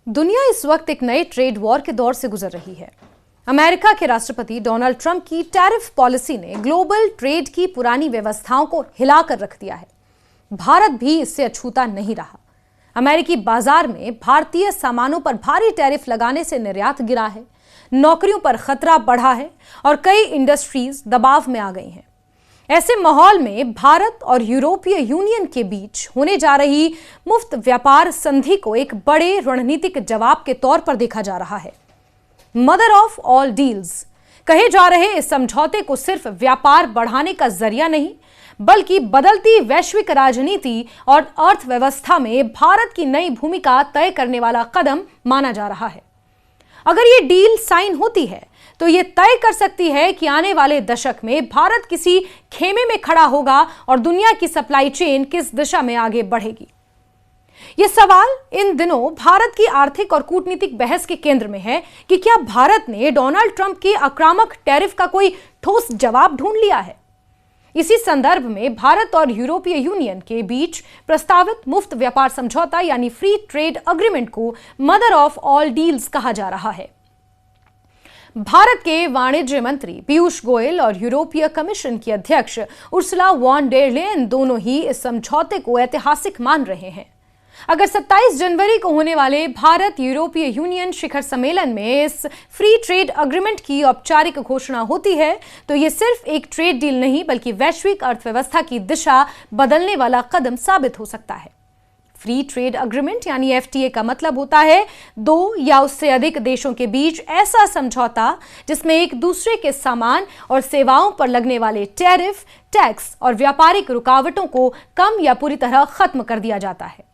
दुनिया इस वक्त एक नए ट्रेड वॉर के दौर से गुजर रही है। अमेरिका के राष्ट्रपति डोनाल्ड ट्रंप की टैरिफ पॉलिसी ने ग्लोबल ट्रेड की पुरानी व्यवस्थाओं को हिलाकर रख दिया है। भारत भी इससे अछूता नहीं रहा। अमेरिकी बाजार में भारतीय सामानों पर भारी टैरिफ लगाने से निर्यात गिरा है, नौकरियों पर खतरा बढ़ा है और कई इंडस्ट्रीज दबाव में आ गई हैं। ऐसे माहौल में भारत और यूरोपीय यूनियन के बीच होने जा रही मुफ्त व्यापार संधि को एक बड़े रणनीतिक जवाब के तौर पर देखा जा रहा है। मदर ऑफ ऑल डील्स कहे जा रहे इस समझौते को सिर्फ व्यापार बढ़ाने का जरिया नहीं, बल्कि बदलती वैश्विक राजनीति और अर्थव्यवस्था में भारत की नई भूमिका तय करने वाला कदम माना जा रहा है। अगर ये डील साइन होती है तो ये तय कर सकती है कि आने वाले दशक में भारत किसी खेमे में खड़ा होगा और दुनिया की सप्लाई चेन किस दिशा में आगे बढ़ेगी। यह सवाल इन दिनों भारत की आर्थिक और कूटनीतिक बहस के केंद्र में है कि क्या भारत ने डोनाल्ड ट्रंप के आक्रामक टैरिफ का कोई ठोस जवाब ढूंढ लिया है। इसी संदर्भ में भारत और यूरोपीय यूनियन के बीच प्रस्तावित मुफ्त व्यापार समझौता यानी फ्री ट्रेड अग्रीमेंट को मदर ऑफ ऑल डील्स कहा जा रहा है। भारत के वाणिज्य मंत्री पीयूष गोयल और यूरोपीय कमीशन की अध्यक्ष उर्सुला वॉन डेर लेयन दोनों ही इस समझौते को ऐतिहासिक मान रहे हैं। अगर 27 जनवरी को होने वाले भारत यूरोपीय यूनियन शिखर सम्मेलन में इस फ्री ट्रेड अग्रीमेंट की औपचारिक घोषणा होती है तो यह सिर्फ एक ट्रेड डील नहीं बल्कि वैश्विक अर्थव्यवस्था की दिशा बदलने वाला कदम साबित हो सकता है। फ्री ट्रेड अग्रीमेंट यानी एफटीए का मतलब होता है दो या उससे अधिक देशों के बीच ऐसा समझौता जिसमें एक दूसरे के सामान और सेवाओं पर लगने वाले टैरिफ, टैक्स और व्यापारिक रुकावटों को कम या पूरी तरह खत्म कर दिया जाता है।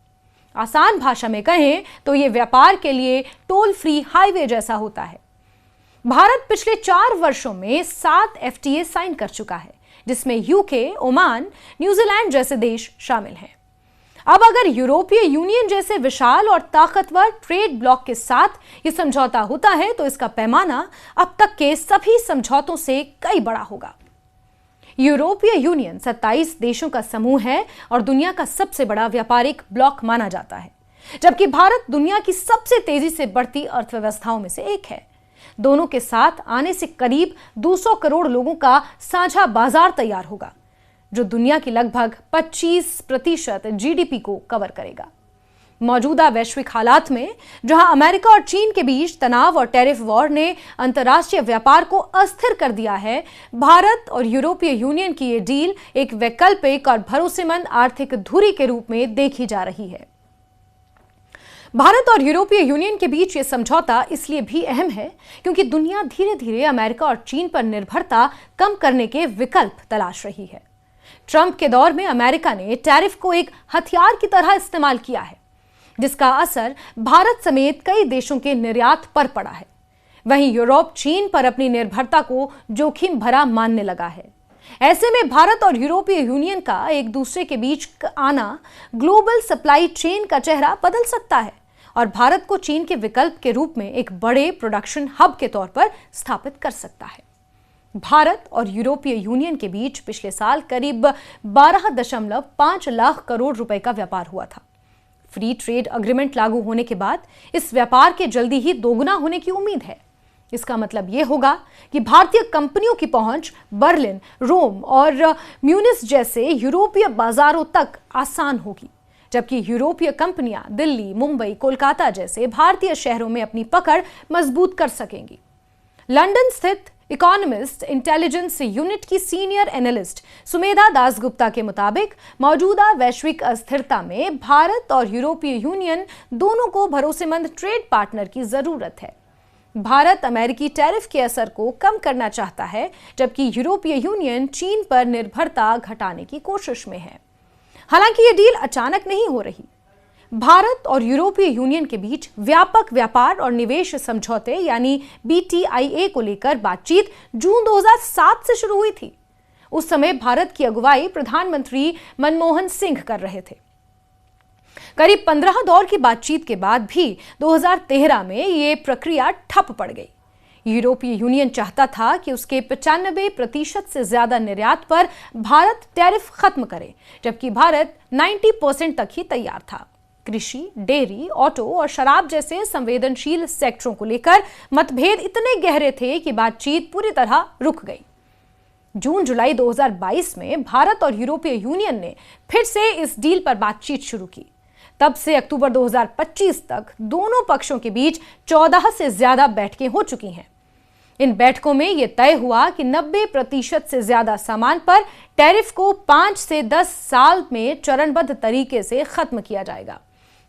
आसान भाषा में कहें तो यह व्यापार के लिए टोल फ्री हाईवे जैसा होता है। भारत पिछले 4 वर्षों में 7 एफटीए साइन कर चुका है, जिसमें यूके, ओमान, न्यूजीलैंड जैसे देश शामिल हैं। अब अगर यूरोपीय यूनियन जैसे विशाल और ताकतवर ट्रेड ब्लॉक के साथ यह समझौता होता है तो इसका पैमाना अब तक के सभी समझौतों से कई बड़ा होगा। यूरोपीय यूनियन 27 देशों का समूह है और दुनिया का सबसे बड़ा व्यापारिक ब्लॉक माना जाता है, जबकि भारत दुनिया की सबसे तेजी से बढ़ती अर्थव्यवस्थाओं में से एक है। दोनों के साथ आने से करीब 200 करोड़ लोगों का साझा बाजार तैयार होगा, जो दुनिया की लगभग 25% जीडीपी को कवर करेगा। मौजूदा वैश्विक हालात में जहां अमेरिका और चीन के बीच तनाव और टैरिफ वॉर ने अंतर्राष्ट्रीय व्यापार को अस्थिर कर दिया है, भारत और यूरोपीय यूनियन की यह डील एक वैकल्पिक और भरोसेमंद आर्थिक धुरी के रूप में देखी जा रही है। भारत और यूरोपीय यूनियन के बीच यह समझौता इसलिए भी अहम है क्योंकि दुनिया धीरे धीरे अमेरिका और चीन पर निर्भरता कम करने के विकल्प तलाश रही है। ट्रंप के दौर में अमेरिका ने टैरिफ को एक हथियार की तरह इस्तेमाल किया है, जिसका असर भारत समेत कई देशों के निर्यात पर पड़ा है। वहीं यूरोप चीन पर अपनी निर्भरता को जोखिम भरा मानने लगा है। ऐसे में भारत और यूरोपीय यूनियन का एक दूसरे के बीच आना ग्लोबल सप्लाई चेन का चेहरा बदल सकता है और भारत को चीन के विकल्प के रूप में एक बड़े प्रोडक्शन हब के तौर पर स्थापित कर सकता है। भारत और यूरोपीय यूनियन के बीच पिछले साल करीब 12.5 लाख करोड़ रुपए का व्यापार हुआ था। फ्री ट्रेड अग्रीमेंट लागू होने के बाद इस व्यापार के जल्दी ही दोगुना होने की उम्मीद है। इसका मतलब यह होगा कि भारतीय कंपनियों की पहुंच बर्लिन, रोम और म्यूनिस जैसे यूरोपीय बाजारों तक आसान होगी, जबकि यूरोपीय कंपनियां दिल्ली, मुंबई, कोलकाता जैसे भारतीय शहरों में अपनी पकड़ मजबूत कर सकेंगी। लंदन स्थित इकोनॉमिस्ट इंटेलिजेंस यूनिट की सीनियर एनालिस्ट सुमेधा दासगुप्ता के मुताबिक मौजूदा वैश्विक अस्थिरता में भारत और यूरोपीय यूनियन दोनों को भरोसेमंद ट्रेड पार्टनर की जरूरत है। भारत अमेरिकी टैरिफ के असर को कम करना चाहता है, जबकि यूरोपीय यूनियन चीन पर निर्भरता घटाने की कोशिश में है। हालांकि यह डील अचानक नहीं हो रही। भारत और यूरोपीय यूनियन के बीच व्यापक व्यापार और निवेश समझौते यानी BTIA को लेकर बातचीत जून 2007 से शुरू हुई थी। उस समय भारत की अगुवाई प्रधानमंत्री मनमोहन सिंह कर रहे थे। करीब 15 दौर की बातचीत के बाद भी 2013 में यह प्रक्रिया ठप पड़ गई। यूरोपीय यूनियन चाहता था कि उसके 95% से ज्यादा निर्यात पर भारत टैरिफ खत्म करे, जबकि भारत 90% तक ही तैयार था। कृषि, डेयरी, ऑटो और शराब जैसे संवेदनशील सेक्टरों को लेकर मतभेद इतने गहरे थे कि बातचीत पूरी तरह रुक गई। जून-जुलाई 2022 में भारत और यूरोपीय यूनियन ने फिर से इस डील पर बातचीत शुरू की। तब से अक्टूबर 2025 तक दोनों पक्षों के बीच 14 से ज्यादा बैठकें हो चुकी हैं। इन बैठकों में यह तय हुआ कि 90% से ज्यादा सामान पर टैरिफ को 5 से 10 साल में चरणबद्ध तरीके से खत्म किया जाएगा।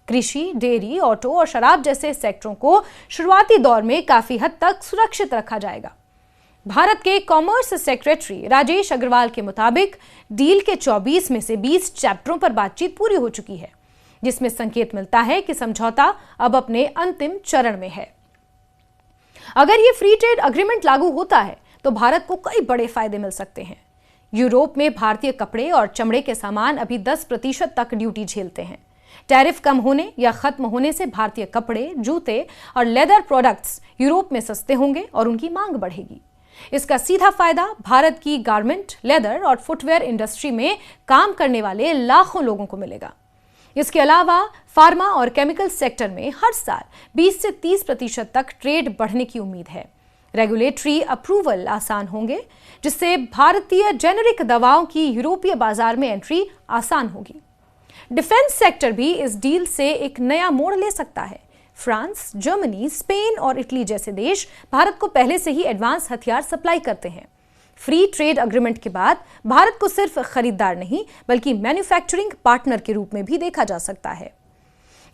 कृषि, डेयरी, ऑटो और शराब जैसे सेक्टरों को शुरुआती दौर में काफी हद तक सुरक्षित रखा जाएगा। भारत के कॉमर्स सेक्रेटरी राजेश अग्रवाल के मुताबिक डील के 24 में से 20 चैप्टरों पर बातचीत पूरी हो चुकी है, जिसमें संकेत मिलता है कि समझौता अब अपने अंतिम चरण में है। अगर ये फ्री ट्रेड अग्रीमेंट लागू होता है तो भारत को कई बड़े फायदे मिल सकते हैं। यूरोप में भारतीय कपड़े और चमड़े के सामान अभी 10% तक ड्यूटी झेलते हैं। टैरिफ कम होने या खत्म होने से भारतीय कपड़े, जूते और लेदर प्रोडक्ट्स यूरोप में सस्ते होंगे और उनकी मांग बढ़ेगी। इसका सीधा फायदा भारत की गारमेंट, लेदर और फुटवेयर इंडस्ट्री में काम करने वाले लाखों लोगों को मिलेगा। इसके अलावा फार्मा और केमिकल सेक्टर में हर साल 20 से 30% तक ट्रेड बढ़ने की उम्मीद है। रेगुलेटरी अप्रूवल आसान होंगे, जिससे भारतीय जेनेरिक दवाओं की यूरोपीय बाजार में एंट्री आसान होगी। डिफेंस सेक्टर भी इस डील से एक नया मोड़ ले सकता है। फ्रांस, जर्मनी, स्पेन और इटली जैसे देश भारत को पहले से ही एडवांस हथियार सप्लाई करते हैं। फ्री ट्रेड अग्रीमेंट के बाद भारत को सिर्फ खरीदार नहीं बल्कि मैन्युफैक्चरिंग पार्टनर के रूप में भी देखा जा सकता है।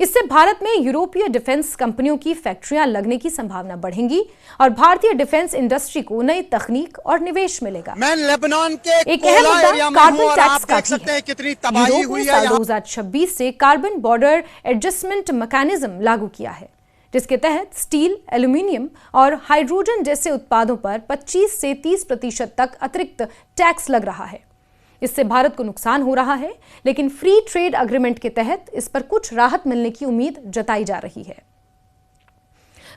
इससे भारत में यूरोपीय डिफेंस कंपनियों की फैक्ट्रियां लगने की संभावना बढ़ेगी और भारतीय डिफेंस इंडस्ट्री को नई तकनीक और निवेश मिलेगा। मैं लेबनान के एक अहम मुद्दा कार्बन टैक्स का भी है। कितनी तबाही हुई है। 2026 से कार्बन बॉर्डर एडजस्टमेंट मैकेनिज्म लागू किया है, जिसके तहत स्टील, एल्यूमीनियम और हाइड्रोजन जैसे उत्पादों पर 25 से 30% तक अतिरिक्त टैक्स लग रहा है। इससे भारत को नुकसान हो रहा है, लेकिन फ्री ट्रेड अग्रीमेंट के तहत इस पर कुछ राहत मिलने की उम्मीद जताई जा रही है।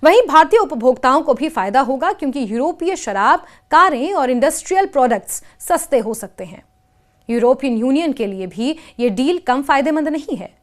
वहीं भारतीय उपभोक्ताओं को भी फायदा होगा, क्योंकि यूरोपीय शराब, कारें और इंडस्ट्रियल प्रोडक्ट्स सस्ते हो सकते हैं। यूरोपियन यूनियन के लिए भी ये डील कम फायदेमंद नहीं है।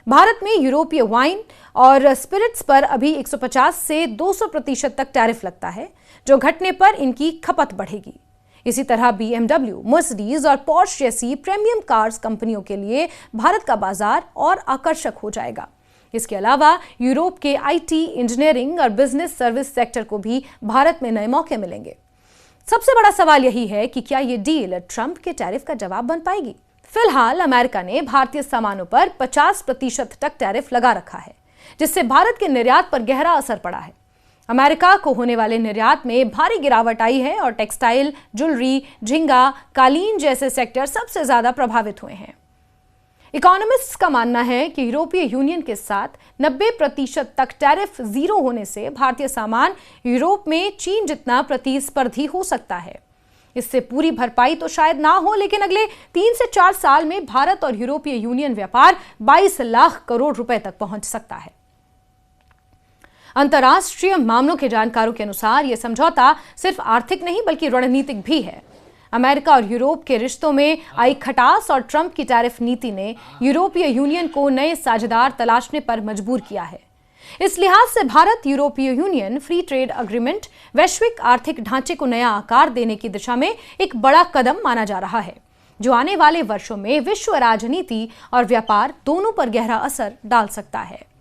भारत में यूरोपीय वाइन और स्पिरिट्स पर अभी 150 से 200% तक टैरिफ लगता है, जो घटने पर इनकी खपत बढ़ेगी। इसी तरह BMW, मर्सिडीज और पोर्श जैसी प्रीमियम कार्स कंपनियों के लिए भारत का बाजार और आकर्षक हो जाएगा। इसके अलावा यूरोप के IT, इंजीनियरिंग और बिजनेस सर्विस सेक्टर को भी भारत में नए मौके मिलेंगे। सबसे बड़ा सवाल यही है कि क्या ये डील ट्रंप के टैरिफ का जवाब बन पाएगी। फिलहाल अमेरिका ने भारतीय सामानों पर 50% तक टैरिफ लगा रखा है, जिससे भारत के निर्यात पर गहरा असर पड़ा है। अमेरिका को होने वाले निर्यात में भारी गिरावट आई है और टेक्सटाइल, ज्वेलरी, झींगा, कालीन जैसे सेक्टर सबसे ज्यादा प्रभावित हुए हैं। इकोनॉमिस्ट्स का मानना है कि यूरोपीय यूनियन के साथ 90% तक टैरिफ जीरो होने से भारतीय सामान यूरोप में चीन जितना प्रतिस्पर्धी हो सकता है। इससे पूरी भरपाई तो शायद ना हो, लेकिन अगले 3 से 4 साल में भारत और यूरोपीय यूनियन व्यापार 22 लाख करोड़ रुपए तक पहुंच सकता है। अंतर्राष्ट्रीय मामलों के जानकारों के अनुसार यह समझौता सिर्फ आर्थिक नहीं बल्कि रणनीतिक भी है। अमेरिका और यूरोप के रिश्तों में आई खटास और ट्रंप की टैरिफ नीति ने यूरोपीय यूनियन को नए साझेदार तलाशने पर मजबूर किया है। इस लिहाज से भारत यूरोपीय यूनियन फ्री ट्रेड अग्रीमेंट वैश्विक आर्थिक ढांचे को नया आकार देने की दिशा में एक बड़ा कदम माना जा रहा है, जो आने वाले वर्षों में विश्व राजनीति और व्यापार दोनों पर गहरा असर डाल सकता है।